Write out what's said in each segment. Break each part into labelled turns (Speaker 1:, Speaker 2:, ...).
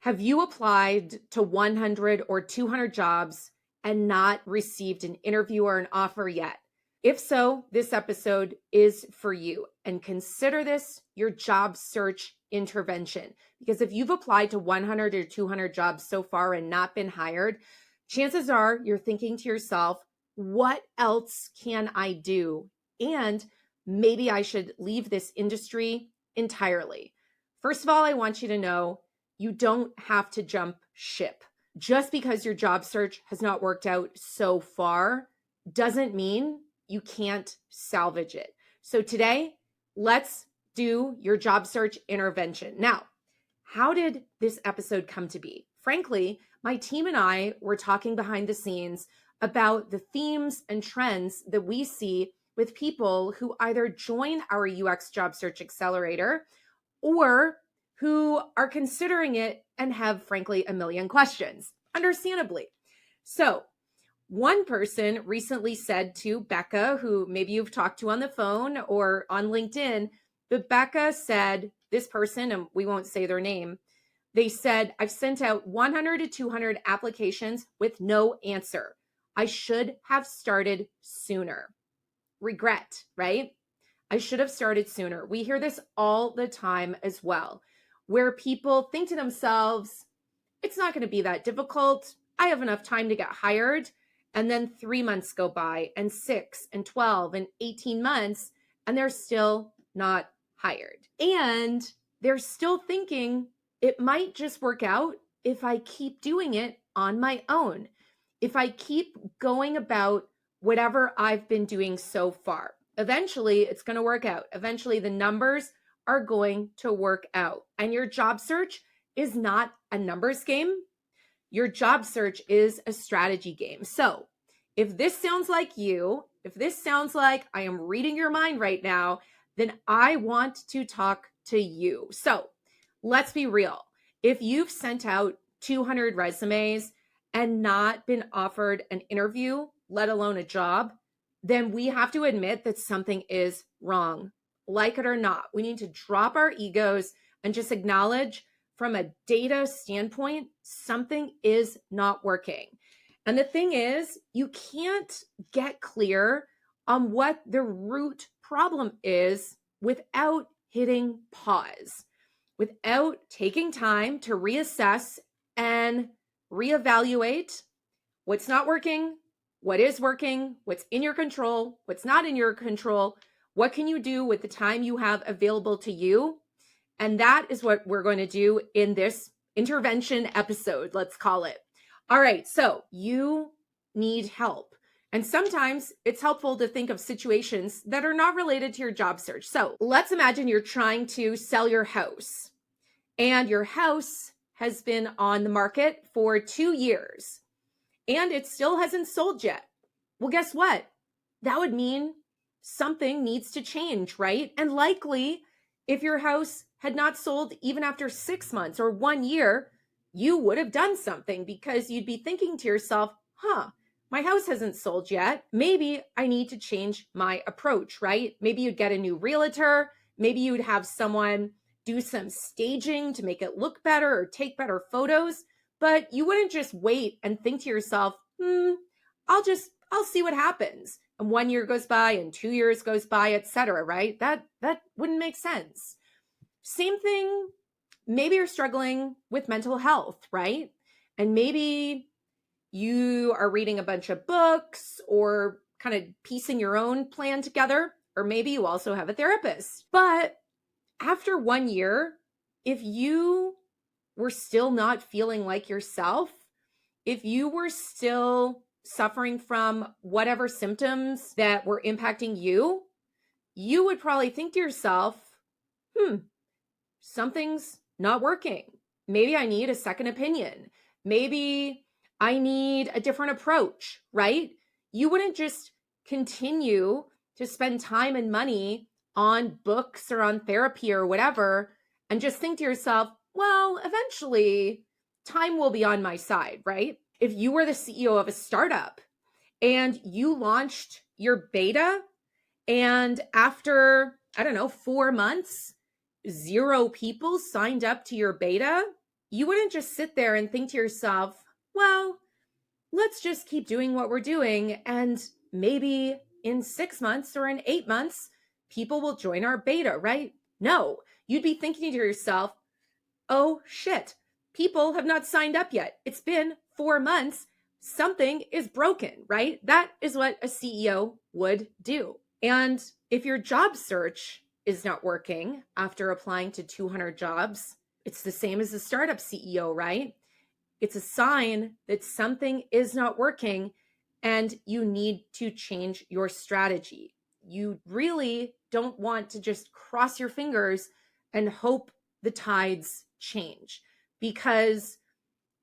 Speaker 1: Have you applied to 100 or 200 jobs and not received an interview or an offer yet? If so, this episode is for you, and consider this your job search intervention. Because if you've applied to 100 or 200 jobs so far and not been hired, chances are you're thinking to yourself, what else can I do? And maybe I should leave this industry entirely. First of all, I want you to know you don't have to jump ship. Just because your job search has not worked out so far doesn't mean you can't salvage it. So today, let's do your job search intervention. Now, how did this episode come to be? Frankly, my team and I were talking behind the scenes about the themes and trends that we see with people who either join our UX Job Search Accelerator or who are considering it and have, frankly, a million questions, understandably. So one person recently said to Becca, who maybe you've talked to on the phone or on LinkedIn, but Becca said, this person, and we won't say their name, they said, I've sent out 100 to 200 applications with no answer. I should have started sooner. Regret, right? I should have started sooner. We hear this all the time as well, where people think to themselves, it's not going to be that difficult. I have enough time to get hired. And then 3 months go by, and 6 and 12 and 18 months, and they're still not hired. And they're still thinking it might just work out if I keep doing it on my own, if I keep going about whatever I've been doing so far. Eventually, it's going to work out. Eventually, the numbers are going to work out. And your job search is not a numbers game. Your job search is a strategy game. So if this sounds like you, if this sounds like I am reading your mind right now, then I want to talk to you. So let's be real. If you've sent out 200 resumes and not been offered an interview, let alone a job, then we have to admit that something is wrong. Like it or not, we need to drop our egos and just acknowledge from a data standpoint, something is not working. And the thing is, you can't get clear on what the root problem is without hitting pause, without taking time to reassess and reevaluate what's not working, what is working, what's in your control, what's not in your control, what can you do with the time you have available to you. And that is what we're going to do in this intervention episode, let's call it. All right, so you need help. And sometimes it's helpful to think of situations that are not related to your job search. So let's imagine you're trying to sell your house, and your house has been on the market for 2 years, and it still hasn't sold yet. Well, guess what? That would mean something needs to change, right? And likely, if your house had not sold even after 6 months or 1 year, you would have done something because you'd be thinking to yourself, my house hasn't sold yet. Maybe I need to change my approach, right? Maybe you'd get a new realtor. Maybe you'd have someone do some staging to make it look better or take better photos, but you wouldn't just wait and think to yourself, I'll see what happens. And 1 year goes by and 2 years goes by, etc., right? That wouldn't make sense. Same thing, maybe you're struggling with mental health, right? And maybe you are reading a bunch of books or kind of piecing your own plan together, or maybe you also have a therapist. But after 1 year, if you were still not feeling like yourself, if you were still suffering from whatever symptoms that were impacting you, you would probably think to yourself, something's not working. Maybe I need a second opinion. Maybe I need a different approach, right? You wouldn't just continue to spend time and money on books or on therapy or whatever and just think to yourself, well, eventually time will be on my side, right? If you were the CEO of a startup and you launched your beta, and after, 4 months, 0 people signed up to your beta, you wouldn't just sit there and think to yourself, well, let's just keep doing what we're doing. And maybe in 6 months or in 8 months, people will join our beta, right? No, you'd be thinking to yourself, oh shit, people have not signed up yet. It's been 4 months. Something is broken, right? That is what a CEO would do. And if your job search is not working after applying to 200 jobs, it's the same as a startup CEO, right? It's a sign that something is not working and you need to change your strategy. You really don't want to just cross your fingers and hope the tides change, because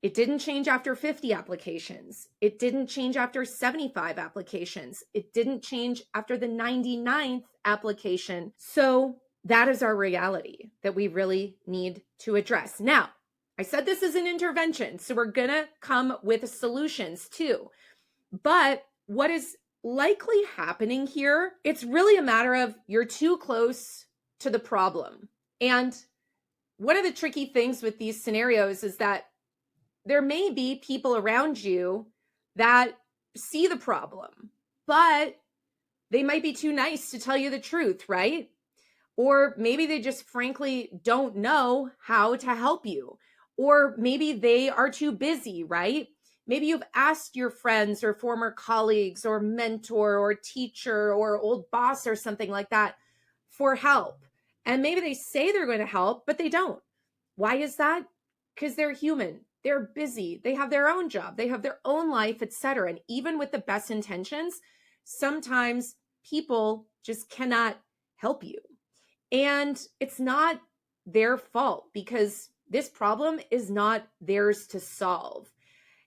Speaker 1: it didn't change after 50 applications. It didn't change after 75 applications. It didn't change after the 99th application. So that is our reality that we really need to address. Now, I said this is an intervention, so we're going to come with solutions too. But what is likely happening here, it's really a matter of you're too close to the problem. And one of the tricky things with these scenarios is that there may be people around you that see the problem, but they might be too nice to tell you the truth, right? Or maybe they just frankly don't know how to help you. Or maybe they are too busy, right? Maybe you've asked your friends or former colleagues or mentor or teacher or old boss or something like that for help. And maybe they say they're going to help, but they don't. Why is that? Because they're human. They're busy. They have their own job. They have their own life, etc. And even with the best intentions, sometimes people just cannot help you. And it's not their fault, because this problem is not theirs to solve.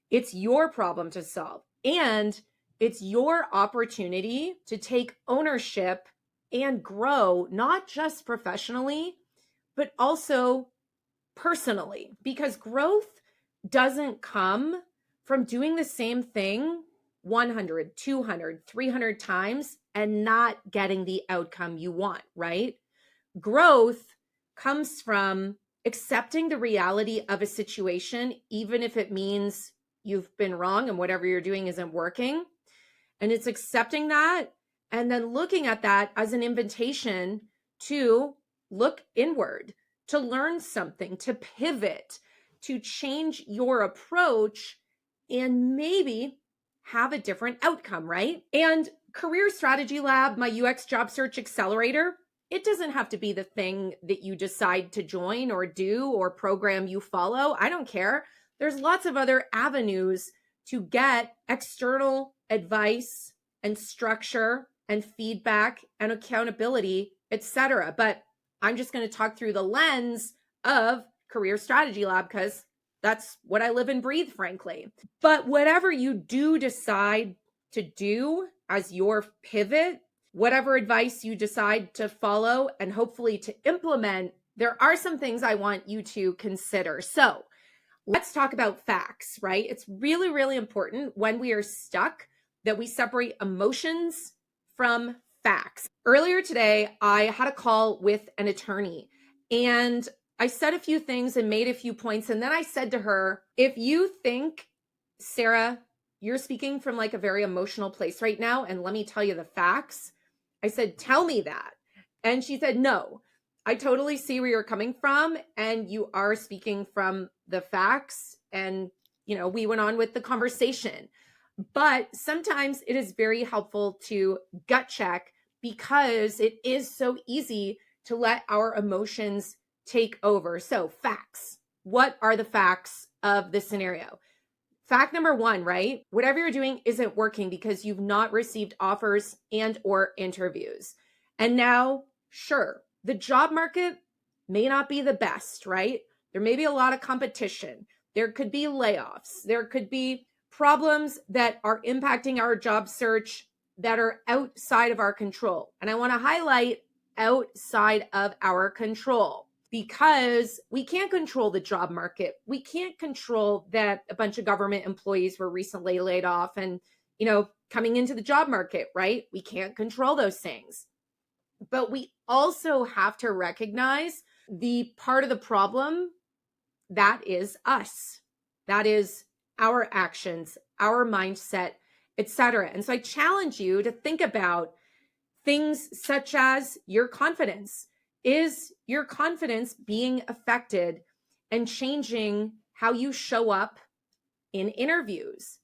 Speaker 1: It's your problem to solve. And it's your opportunity to take ownership and grow, not just professionally, but also personally, because growth doesn't come from doing the same thing 100, 200, 300 times and not getting the outcome you want, right? Growth comes from accepting the reality of a situation, even if it means you've been wrong and whatever you're doing isn't working. And it's accepting that and then looking at that as an invitation to look inward, to learn something, to pivot, to change your approach and maybe have a different outcome, right? And Career Strategy Lab, my UX job search accelerator, it doesn't have to be the thing that you decide to join or do or program you follow. I don't care. There's lots of other avenues to get external advice and structure and feedback and accountability, etc. But I'm just going to talk through the lens of Career Strategy Lab because that's what I live and breathe, frankly. But whatever you do decide to do as your pivot, whatever advice you decide to follow and hopefully to implement, there are some things I want you to consider. So let's talk about facts, right? It's really, really important when we are stuck that we separate emotions from facts. Earlier today, I had a call with an attorney and I said a few things and made a few points. And then I said to her, if you think, Sarah, you're speaking from like a very emotional place right now, and let me tell you the facts. I said, tell me that. And she said, no, I totally see where you're coming from. And you are speaking from the facts. And, we went on with the conversation. But sometimes it is very helpful to gut check because it is so easy to let our emotions take over. So facts. What are the facts of the scenario? Fact number one, right? Whatever you're doing isn't working because you've not received offers and or interviews. And now, sure, the job market may not be the best, right? There may be a lot of competition. There could be layoffs. There could be problems that are impacting our job search that are outside of our control. And I want to highlight outside of our control, because we can't control the job market. We can't control that a bunch of government employees were recently laid off and, coming into the job market, right? We can't control those things. But we also have to recognize the part of the problem that is us. That is our actions, our mindset, etc. And so I challenge you to think about things such as your confidence. Is your confidence being affected and changing how you show up in interviews?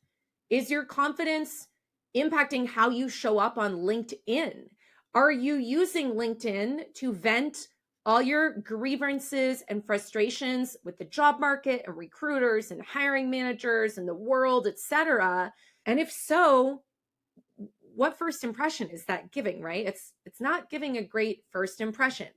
Speaker 1: Is your confidence impacting how you show up on LinkedIn? Are you using LinkedIn to vent all your grievances and frustrations with the job market and recruiters and hiring managers and the world, etc.? And if so, what first impression is that giving, right? It's not giving a great first impression.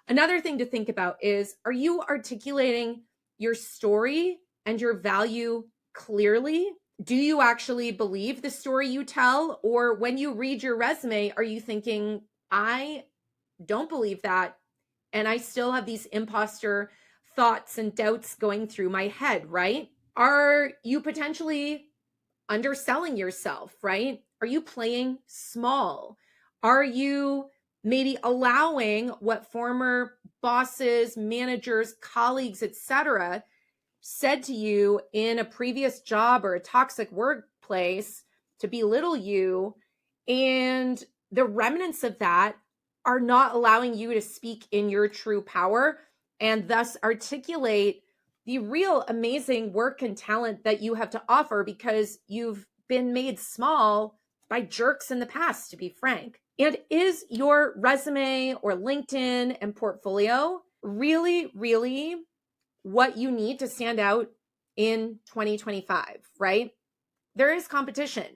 Speaker 1: Another thing to think about is, are you articulating your story and your value clearly? Do you actually believe the story you tell? Or when you read your resume, are you thinking, I don't believe that, and I still have these imposter thoughts and doubts going through my head, right? Are you potentially underselling yourself, right? Are you playing small? Are you maybe allowing what former bosses, managers, colleagues, etc., said to you in a previous job or a toxic workplace to belittle you, and the remnants of that are not allowing you to speak in your true power and thus articulate the real amazing work and talent that you have to offer, because you've been made small by jerks in the past, to be frank. And is your resume or LinkedIn and portfolio really, really what you need to stand out in 2025, right? There is competition.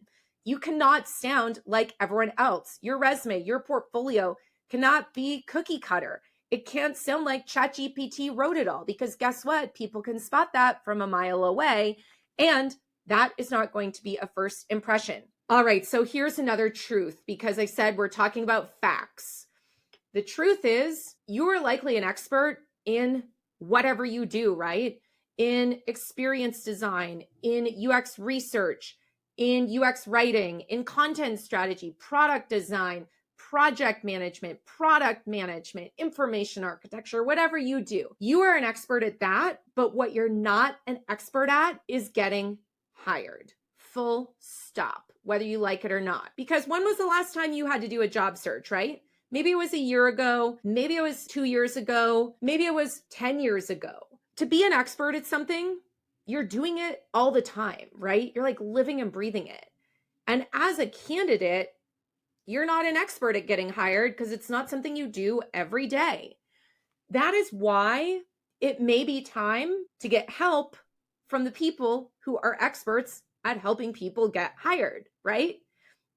Speaker 1: You cannot sound like everyone else. Your resume, your portfolio cannot be cookie cutter. It can't sound like ChatGPT wrote it all, because guess what? People can spot that from a mile away, and that is not going to be a first impression. All right, so here's another truth, because I said we're talking about facts. The truth is, you are likely an expert in whatever you do, right? In experience design, in UX research, in UX writing, in content strategy, product design, project management, product management, information architecture, whatever you do. You are an expert at that, but what you're not an expert at is getting hired. Full stop, whether you like it or not. Because when was the last time you had to do a job search, right? Maybe it was a year ago, maybe it was 2 years ago, maybe it was 10 years ago. To be an expert at something, you're doing it all the time, right? You're like living and breathing it. And as a candidate, you're not an expert at getting hired because it's not something you do every day. That is why it may be time to get help from the people who are experts at helping people get hired, right?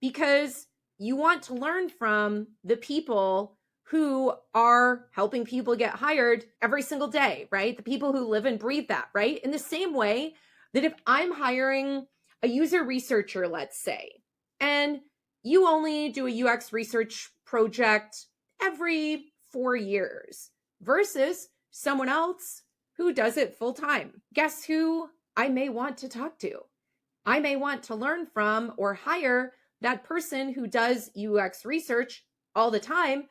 Speaker 1: Because you want to learn from the people who are helping people get hired every single day, right? The people who live and breathe that, right? In the same way that if I'm hiring a user researcher, let's say, and you only do a UX research project every 4 years versus someone else who does it full time, guess who I may want to talk to? I may want to learn from or hire that person who does UX research all the time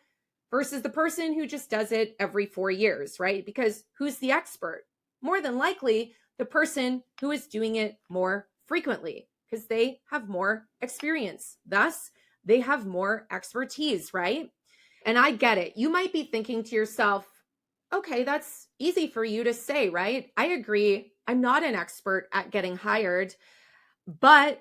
Speaker 1: versus the person who just does it every 4 years, right? Because who's the expert? More than likely, the person who is doing it more frequently, because they have more experience. Thus, they have more expertise, right? And I get it. You might be thinking to yourself, okay, that's easy for you to say, right? I agree. I'm not an expert at getting hired, but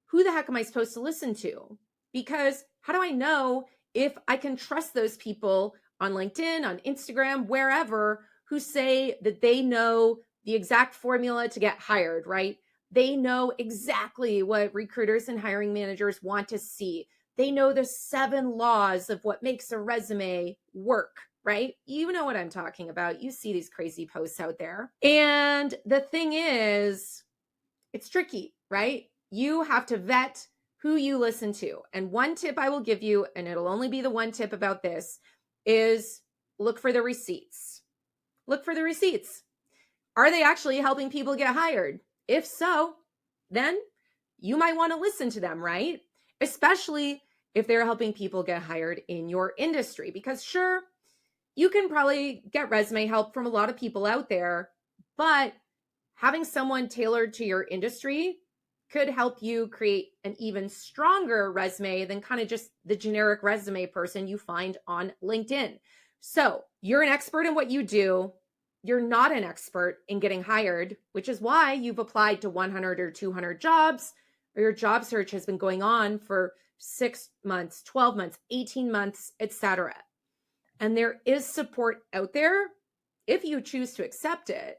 Speaker 1: who the heck am I supposed to listen to? Because how do I know if I can trust those people on LinkedIn, on Instagram, wherever, who say that they know the exact formula to get hired, right? They know exactly what recruiters and hiring managers want to see. They know the 7 laws of what makes a resume work, right? You know what I'm talking about. You see these crazy posts out there. And the thing is, it's tricky, right? You have to vet who you listen to. And one tip I will give you, and it'll only be the one tip about this, is look for the receipts. Look for the receipts. Are they actually helping people get hired? If so, then you might want to listen to them, right? Especially if they're helping people get hired in your industry. Because sure, you can probably get resume help from a lot of people out there, but having someone tailored to your industry could help you create an even stronger resume than kind of just the generic resume person you find on LinkedIn. So you're an expert in what you do. You're not an expert in getting hired, which is why you've applied to 100 or 200 jobs, or your job search has been going on for 6 months, 12 months, 18 months, etc. And there is support out there if you choose to accept it.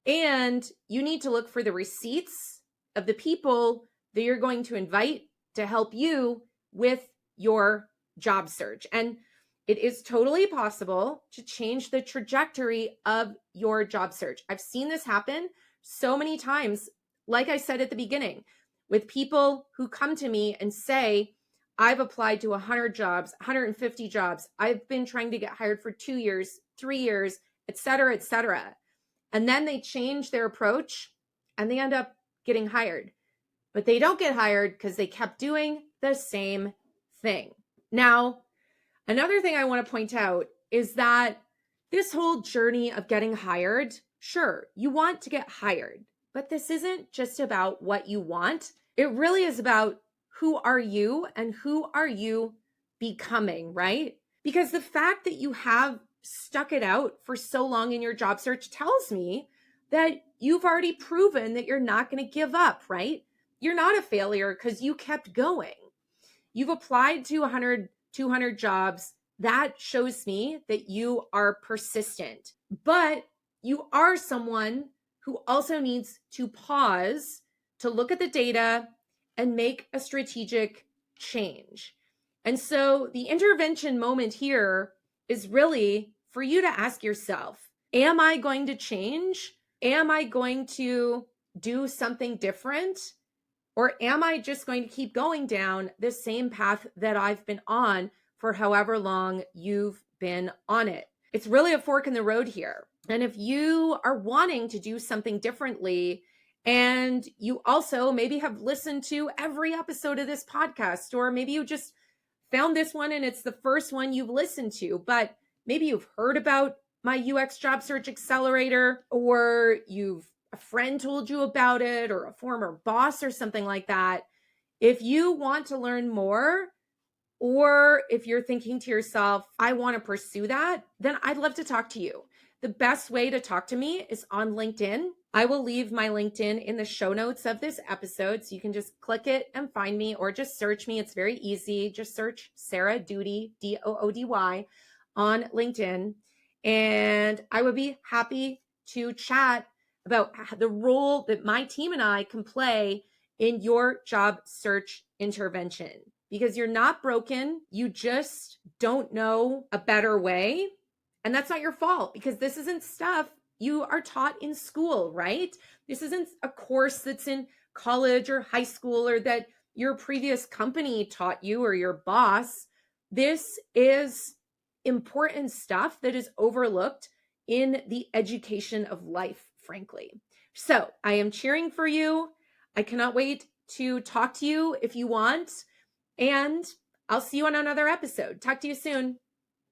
Speaker 1: And you need to look for the receipts of the people that you're going to invite to help you with your job search. And it is totally possible to change the trajectory of your job search. I've seen this happen so many times, like I said at the beginning, with people who come to me and say, I've applied to 100 jobs, 150 jobs. I've been trying to get hired for 2 years, 3 years, et cetera, et cetera. And then they change their approach and they end up getting hired. But they don't get hired because they kept doing the same thing. Now, another thing I want to point out is that this whole journey of getting hired, sure, you want to get hired, but this isn't just about what you want. It really is about who are you and who are you becoming, right? Because the fact that you have stuck it out for so long in your job search tells me that you've already proven that you're not going to give up, right? You're not a failure because you kept going. You've applied to 100, 200 jobs. That shows me that you are persistent, but you are someone who also needs to pause to look at the data and make a strategic change. And so the intervention moment here is really for you to ask yourself, am I going to change? Am I going to do something different? Or am I just going to keep going down the same path that I've been on for however long you've been on it? It's really a fork in the road here. And if you are wanting to do something differently, and you also maybe have listened to every episode of this podcast, or maybe you just found this one and it's the first one you've listened to, but maybe you've heard about my UX Job Search Accelerator, or a friend told you about it, or a former boss or something like that. If you want to learn more, or if you're thinking to yourself, I want to pursue that, then I'd love to talk to you. The best way to talk to me is on LinkedIn. I will leave my LinkedIn in the show notes of this episode, so you can just click it and find me, or just search me. It's very easy. Just search Sarah Doody, Doody, on LinkedIn. And I would be happy to chat about the role that my team and I can play in your job search intervention. Because you're not broken, you just don't know a better way. And that's not your fault, because this isn't stuff you are taught in school, right? This isn't a course that's in college or high school, or that your previous company taught you, or your boss. This is important stuff that is overlooked in the education of life, frankly. So I am cheering for you. I cannot wait to talk to you if you want. And I'll see you on another episode. Talk to you soon.